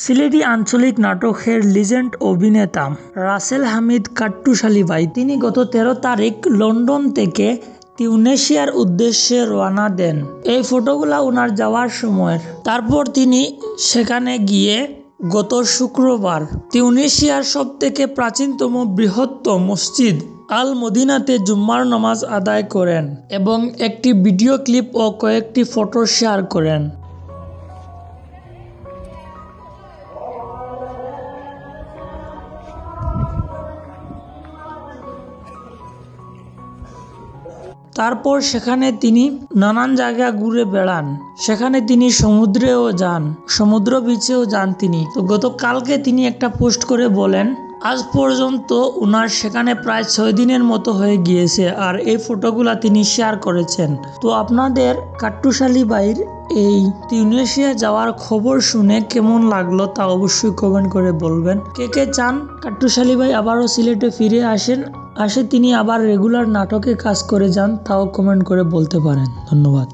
সিলেটি আঞ্চলিক নাটকের লিজেন্ড অভিনেতা রাসেল হামিদ কাট্টুশালী ভাই তিনি গত 13 তারিখ লন্ডন থেকে তিউনিসিয়ার উদ্দেশ্যে রওনা দেন। এই ফটোগুলা ওনার যাওয়ার সময়ের। তারপর তিনি সেখানে গিয়ে গত শুক্রবার তিউনিসিয়ার সবথেকে প্রাচীনতম বৃহত্তম মসজিদ আল মদিনাতে জুম্মার নামাজ আদায় করেন এবং একটি ভিডিও ক্লিপ ও কয়েকটি ফটো শেয়ার করেন। তারপর সেখানে তিনি নানান জায়গা ঘুরে বেড়ান। সেখানে তিনি সমুদ্রেও যান, সমুদ্র বিচেও যান তিনি। তো গতকালকে তিনি একটা পোস্ট করে বলেন আজ পর্যন্ত ওনার সেখানে প্রায় 6 দিনের মতো হয়ে গিয়েছে আর এই ফটোগুলা তিনি শেয়ার করেছেন। তো আপনাদের কাট্টুশালী ভাইয়ের এই তিউনিসিয়া যাওয়ার খবর শুনে কেমন লাগলো তা অবশ্যই কমেন্ট করে বলবেন। কে কে চান কাট্টুশালী ভাই আবারও সিলেটে ফিরে আসে তিনি আবার রেগুলার নাটকে কাজ করে যান তাও কমেন্ট করে বলতে পারেন। ধন্যবাদ।